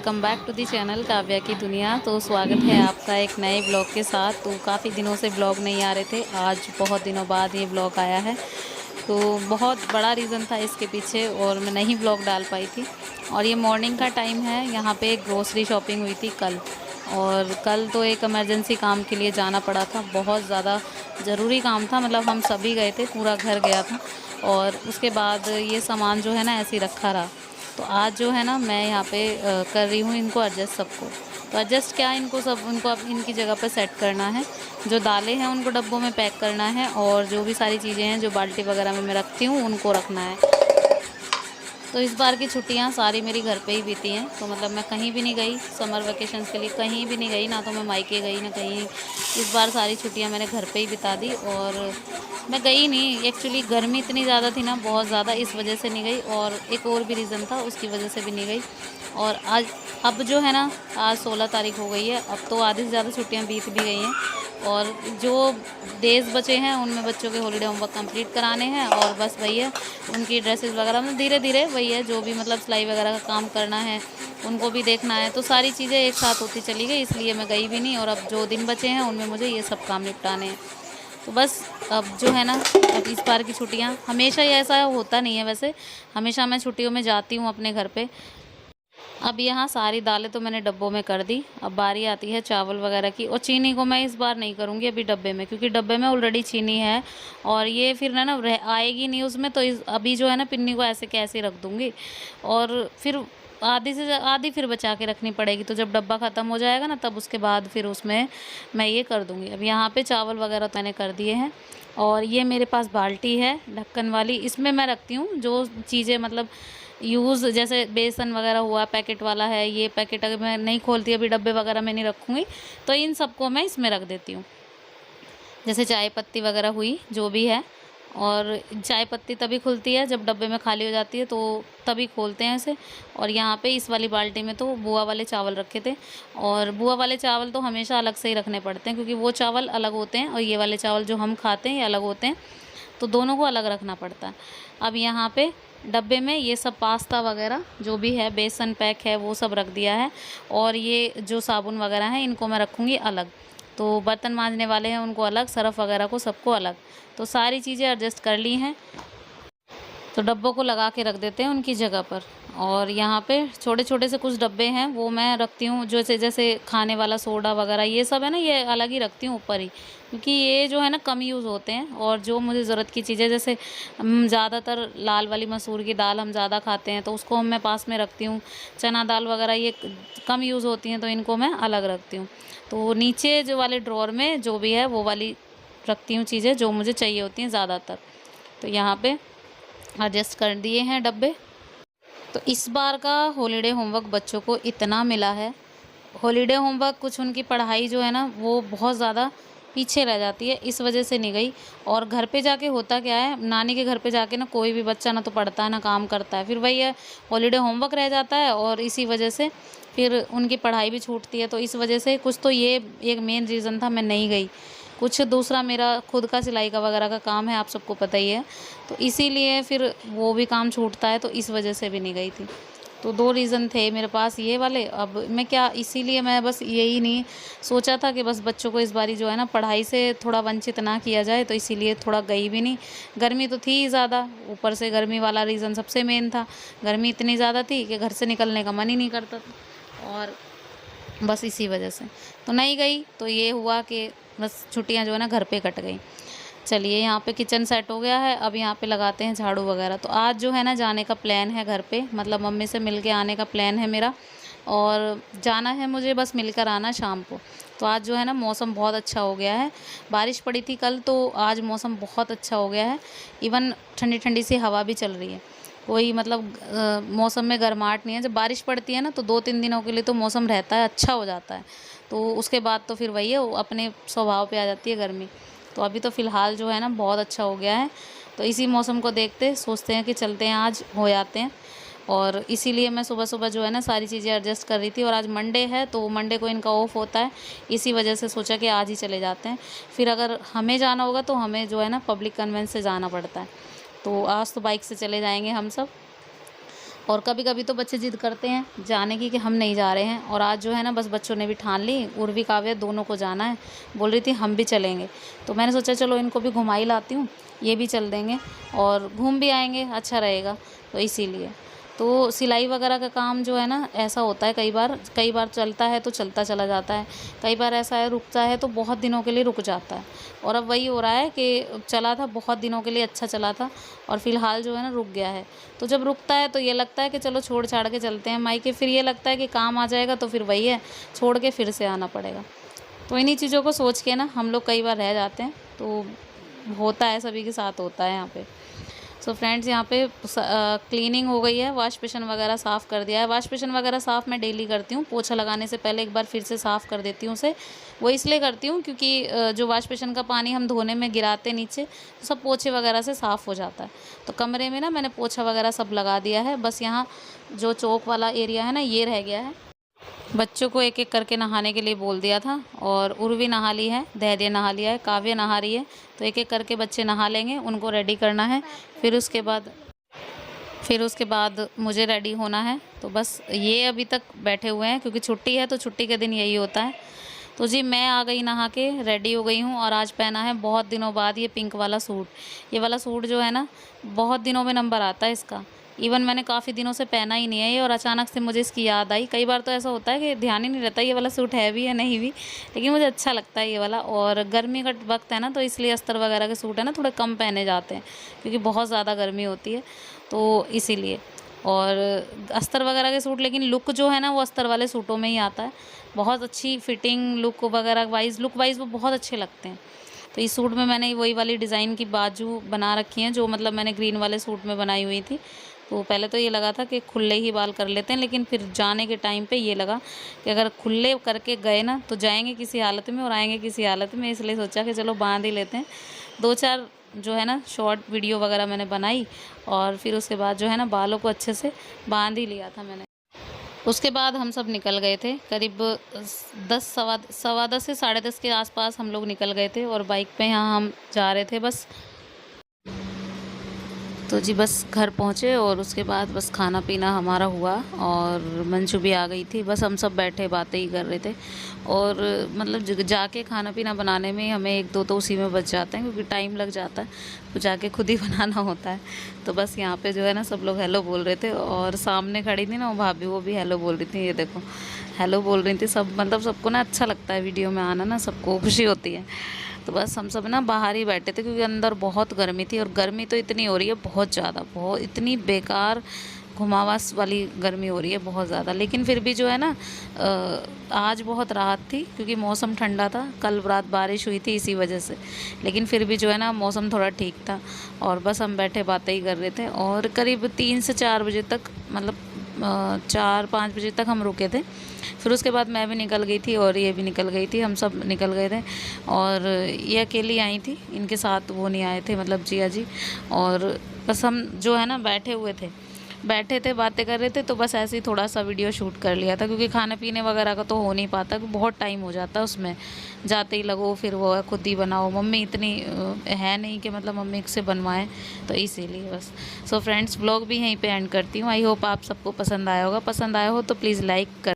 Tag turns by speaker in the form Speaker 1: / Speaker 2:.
Speaker 1: Welcome back to the channel Kavya की दुनिया। तो स्वागत है आपका एक नए ब्लॉग के साथ। तो काफ़ी दिनों से ब्लॉग नहीं आ रहे थे, आज बहुत दिनों बाद ये ब्लॉग आया है। तो बहुत बड़ा रीज़न था इसके पीछे और मैं नहीं ब्लॉग डाल पाई थी। और ये मॉर्निंग का टाइम है, यहाँ पे ग्रोसरी शॉपिंग हुई थी कल। और कल तो एक इमरजेंसी काम के लिए जाना पड़ा था, बहुत ज़्यादा ज़रूरी काम था। मतलब हम सभी गए थे, पूरा घर गया था। और उसके बाद ये सामान जो है ना ऐसे ही रखा रहा। तो आज जो है ना मैं यहाँ पे कर रही हूँ इनको एडजस्ट सबको। तो एडजस्ट क्या, इनको सब उनको अब इनकी जगह पे सेट करना है। जो दालें हैं उनको डब्बों में पैक करना है, और जो भी सारी चीज़ें हैं जो बाल्टी वगैरह में मैं रखती हूँ उनको रखना है। तो इस बार की छुट्टियां सारी मेरी घर पे ही बीती हैं। तो मतलब मैं कहीं भी नहीं गई समर वेकेशंस के लिए, कहीं भी नहीं गई, ना तो मैं मायके गई ना कहीं। इस बार सारी छुट्टियां मैंने घर पे ही बिता दी। और मैं गई नहीं, एक्चुअली गर्मी इतनी ज़्यादा थी ना, बहुत ज़्यादा, इस वजह से नहीं गई। और एक और भी रीज़न था, उसकी वजह से भी नहीं गई। और आज अब जो है ना, आज 16 तारीख हो गई है, अब तो आधी से ज़्यादा छुट्टियाँ बीत भी गई हैं। और जो डेज़ बचे हैं उनमें बच्चों के हॉलीडे होमवर्क कंप्लीट कराने हैं, और बस वही है, उनकी ड्रेसेस वगैरह मतलब धीरे धीरे वही है, जो भी मतलब सिलाई वगैरह का काम करना है उनको भी देखना है। तो सारी चीज़ें एक साथ होती चली गई, इसलिए मैं गई भी नहीं। और अब जो दिन बचे हैं उनमें मुझे ये सब काम निपटाने हैं। तो बस अब जो है ना, अब इस बार की छुट्टियाँ, हमेशा ही ऐसा होता नहीं है वैसे, हमेशा मैं छुट्टियों में जाती हूँ अपने घर पे। अब यहाँ सारी दालें तो मैंने डब्बों में कर दी, अब बारी आती है चावल वगैरह की। और चीनी को मैं इस बार नहीं करूँगी अभी डब्बे में, क्योंकि डब्बे में ऑलरेडी चीनी है और ये फिर ना ना आएगी नहीं उसमें। तो अभी जो है ना पिन्नी को ऐसे कैसे रख दूँगी, और फिर आधी से आधी फिर बचा के रखनी पड़ेगी। तो जब डब्बा ख़त्म हो जाएगा ना, तब उसके बाद फिर उसमें मैं ये कर दूँगी। अब यहाँ पे चावल वगैरह तो मैंने कर दिए हैं। और ये मेरे पास बाल्टी है ढक्कन वाली, इसमें मैं रखती हूँ जो चीज़ें मतलब यूज़, जैसे बेसन वगैरह हुआ पैकेट वाला है, ये पैकेट अगर मैं नहीं खोलती, अभी डब्बे वगैरह में नहीं रखूँगी, तो इन सबको मैं इसमें रख देती हूँ। जैसे चाय पत्ती वगैरह हुई, जो भी है। और चाय पत्ती तभी खुलती है जब डब्बे में खाली हो जाती है, तो तभी खोलते हैं इसे। और यहाँ पे इस वाली बाल्टी में तो बुआ वाले चावल रखे थे। और बुआ वाले चावल तो हमेशा अलग से ही रखने पड़ते हैं, क्योंकि वो चावल अलग होते हैं और ये वाले चावल जो हम खाते हैं ये अलग होते हैं। तो दोनों को अलग रखना पड़ता है। अब यहाँ पे डब्बे में ये सब पास्ता वगैरह जो भी है, बेसन पैक है, वो सब रख दिया है। और ये जो साबुन वगैरह हैं इनको मैं रखूँगी अलग। तो बर्तन मांजने वाले हैं उनको अलग, सरफ़ वगैरह को सबको अलग। तो सारी चीज़ें एडजस्ट कर ली हैं, तो डब्बों को लगा के रख देते हैं उनकी जगह पर। और यहाँ पे छोटे छोटे से कुछ डब्बे हैं वो मैं रखती हूँ, जैसे जैसे खाने वाला सोडा वगैरह ये सब है ना, ये अलग ही रखती हूँ ऊपर ही, क्योंकि ये जो है ना कम यूज़ होते हैं। और जो मुझे ज़रूरत की चीज़ें, जैसे ज़्यादातर लाल वाली मसूर की दाल हम ज़्यादा खाते हैं, तो उसको मैं पास में रखती हूँ। चना दाल वगैरह ये कम यूज़ होती हैं, तो इनको मैं अलग रखती हूँ। तो नीचे जो वाले ड्रॉर में जो भी है वो वाली रखती हूँ चीज़ें जो मुझे चाहिए होती हैं ज़्यादातर। तो यहाँ पे एडजस्ट कर दिए हैं डब्बे। तो इस बार का हॉलीडे होमवर्क बच्चों को इतना मिला है, हॉलीडे होमवर्क कुछ उनकी पढ़ाई जो है ना वो बहुत ज़्यादा पीछे रह जाती है, इस वजह से नहीं गई। और घर पे जाके होता क्या है, नानी के घर पे जाके ना कोई भी बच्चा ना तो पढ़ता है ना काम करता है, फिर वही है, हॉलीडे होमवर्क रह जाता है और इसी वजह से फिर उनकी पढ़ाई भी छूटती है। तो इस वजह से कुछ तो ये एक मेन रीज़न था मैं नहीं गई। कुछ दूसरा मेरा खुद का सिलाई का वगैरह का काम है, आप सबको पता ही है, तो इसीलिए फिर वो भी काम छूटता है, तो इस वजह से भी नहीं गई थी। तो 2 रीज़न थे मेरे पास ये वाले। अब मैं क्या, इसीलिए मैं बस यही नहीं सोचा था कि बस बच्चों को इस बारी जो है ना पढ़ाई से थोड़ा वंचित ना किया जाए, तो इसीलिए थोड़ा गई भी नहीं। गर्मी तो थी ही ज़्यादा, ऊपर से गर्मी वाला रीज़न सबसे मेन था। गर्मी इतनी ज़्यादा थी कि घर से निकलने का मन ही नहीं करता था, और बस इसी वजह से तो नहीं गई। तो ये हुआ कि बस छुट्टियां जो है ना घर पे कट गई। चलिए यहाँ पे किचन सेट हो गया है, अब यहाँ पे लगाते हैं झाड़ू वगैरह। तो आज जो है ना जाने का प्लान है घर पे, मतलब मम्मी से मिल के आने का प्लान है मेरा। और जाना है मुझे, बस मिलकर आना शाम को। तो आज जो है ना मौसम बहुत अच्छा हो गया है, बारिश पड़ी थी कल, तो आज मौसम बहुत अच्छा हो गया है। इवन ठंडी ठंडी सी हवा भी चल रही है, कोई मतलब मौसम में गर्माहट नहीं है। जब बारिश पड़ती है ना तो 2-3 दिनों के लिए तो मौसम रहता है, अच्छा हो जाता है। तो उसके बाद तो फिर वही है, वो अपने स्वभाव पे आ जाती है गर्मी। तो अभी तो फ़िलहाल जो है ना बहुत अच्छा हो गया है। तो इसी मौसम को देखते सोचते हैं कि चलते हैं, आज हो आते हैं। और इसीलिए मैं सुबह सुबह जो है ना सारी चीज़ें एडजस्ट कर रही थी। और आज मंडे है, तो मंडे को इनका ऑफ होता है, इसी वजह से सोचा कि आज ही चले जाते हैं। फिर अगर हमें जाना होगा तो हमें जो है ना पब्लिक कन्वेंस से जाना पड़ता है। तो आज तो बाइक से चले जाएंगे हम सब। और कभी-कभी तो बच्चे ज़िद करते हैं जाने की कि हम नहीं जा रहे हैं, और आज जो है ना बस बच्चों ने भी ठान ली, उर्वी, काव्या दोनों को जाना है। बोल रही थी हम भी चलेंगे, तो मैंने सोचा चलो इनको भी घुमा ही लाती हूँ, ये भी चल देंगे और घूम भी आएँगे, अच्छा रहेगा, तो इसीलिए। तो सिलाई वगैरह का काम जो है ना ऐसा होता है, कई बार चलता है तो चलता चला जाता है, कई बार ऐसा है रुकता है तो बहुत दिनों के लिए रुक जाता है। और अब वही हो रहा है कि चला था बहुत दिनों के लिए, अच्छा चला था, और फ़िलहाल जो है ना रुक गया है। तो जब रुकता है तो ये लगता है कि चलो छोड़ छाड़ के चलते हैं मायके, फिर ये लगता है कि काम आ जाएगा तो फिर वही है, छोड़ के फिर से आना पड़ेगा। तो इन्हीं चीज़ों को सोच के ना हम लोग कई बार रह जाते हैं, तो होता है, सभी के साथ होता है यहाँ पे। सो फ्रेंड्स, यहाँ पे क्लीनिंग हो गई है, वॉश बेसिन वगैरह साफ़ कर दिया है। वॉश बेसिन वगैरह साफ़ मैं डेली करती हूँ, पोछा लगाने से पहले एक बार फिर से साफ़ कर देती हूँ उसे। वो इसलिए करती हूँ क्योंकि जो वॉश बेसिन का पानी हम धोने में गिराते नीचे, तो सब पोछे वगैरह से साफ़ हो जाता है। तो कमरे में ना मैंने पोछा वगैरह सब लगा दिया है, बस यहाँ जो चौक वाला एरिया है ना ये रह गया है। बच्चों को एक एक करके नहाने के लिए बोल दिया था, और उर्वी नहा ली है, धैर्य नहा लिया है, काव्य नहा रही है, तो एक एक करके बच्चे नहा लेंगे, उनको रेडी करना है। फिर उसके बाद मुझे रेडी होना है। तो बस ये अभी तक बैठे हुए हैं क्योंकि छुट्टी है, तो छुट्टी के दिन यही होता है। तो जी मैं आ गई नहा के, रेडी हो गई हूँ, और आज पहना है बहुत दिनों बाद ये पिंक वाला सूट। ये वाला सूट जो है ना बहुत दिनों में नंबर आता है इसका। इवन मैंने काफ़ी दिनों से पहना ही नहीं है ये, और अचानक से मुझे इसकी याद आई। कई बार तो ऐसा होता है कि ध्यान ही नहीं रहता ये वाला सूट है भी या नहीं भी, लेकिन मुझे अच्छा लगता है ये वाला। और गर्मी का वक्त है ना, तो इसलिए अस्तर वगैरह के सूट है ना थोड़े कम पहने जाते हैं क्योंकि बहुत ज़्यादा गर्मी होती है, तो इसीलिए। और अस्तर वगैरह के सूट, लेकिन लुक जो है ना वो अस्तर वाले सूटों में ही आता है। बहुत अच्छी फिटिंग, लुक वगैरह लुक वाइज वो बहुत अच्छे लगते हैं। तो इस सूट में मैंने वही वाली डिज़ाइन की बाजू बना रखी हैं जो मतलब मैंने ग्रीन वाले सूट में बनाई हुई थी। तो पहले तो ये लगा था कि खुले ही बाल कर लेते हैं, लेकिन फिर जाने के टाइम पे ये लगा कि अगर खुले करके गए ना तो जाएंगे किसी हालत में और आएंगे किसी हालत में, इसलिए सोचा कि चलो बांध ही लेते हैं। 2-4 जो है ना शॉर्ट वीडियो वगैरह मैंने बनाई, और फिर उसके बाद जो है ना बालों को अच्छे से बांध ही लिया था मैंने। उसके बाद हम सब निकल गए थे, करीब 10 सवा 10 से 10:30 के आसपास हम लोग निकल गए थे, और बाइक पे यहाँ हम जा रहे थे बस। तो जी बस घर पहुँचे, और उसके बाद बस खाना पीना हमारा हुआ, और मंजू भी आ गई थी। बस हम सब बैठे बातें ही कर रहे थे, और मतलब जाके खाना पीना बनाने में हमें 1-2 तो उसी में बच जाते हैं क्योंकि टाइम लग जाता है, तो जाके खुद ही बनाना होता है। तो बस यहाँ पे जो है ना सब लोग हेलो बोल रहे थे, और सामने खड़ी थी ना वो भाभी, वो भी हेलो बोल रही थी। ये देखो हेलो बोल रही थी सब, मतलब सबको ना अच्छा लगता है वीडियो में आना, ना सबको खुशी होती है। तो बस हम सब ना बाहर ही बैठे थे क्योंकि अंदर बहुत गर्मी थी, और गर्मी तो इतनी हो रही है बहुत ज़्यादा, बहुत इतनी बेकार घुमावास वाली गर्मी हो रही है बहुत ज़्यादा। लेकिन फिर भी जो है ना आज बहुत राहत थी क्योंकि मौसम ठंडा था, कल रात बारिश हुई थी इसी वजह से, लेकिन फिर भी जो है ना मौसम थोड़ा ठीक था। और बस हम बैठे बातें ही कर रहे थे, और करीब 3 से 4 बजे तक, मतलब 4-5 बजे तक हम रुके थे। फिर उसके बाद मैं भी निकल गई थी और ये भी निकल गई थी, हम सब निकल गए थे। और ये अकेली आई थी, इनके साथ वो नहीं आए थे, मतलब जिया जी। और बस हम जो है ना बैठे थे बातें कर रहे थे, तो बस ऐसे ही थोड़ा सा वीडियो शूट कर लिया था क्योंकि खाने पीने वगैरह का तो हो नहीं पाता, बहुत टाइम हो जाता है उसमें, जाते ही लगो फिर वो है खुद ही बनाओ। मम्मी इतनी है नहीं कि मतलब मम्मी से बनवाएं, तो इसीलिए बस। सो फ्रेंड्स, व्लॉग भी यहीं पे एंड करती हूँ। आई होप आप सबको पसंद आया होगा, पसंद आया हो तो प्लीज़ लाइक कर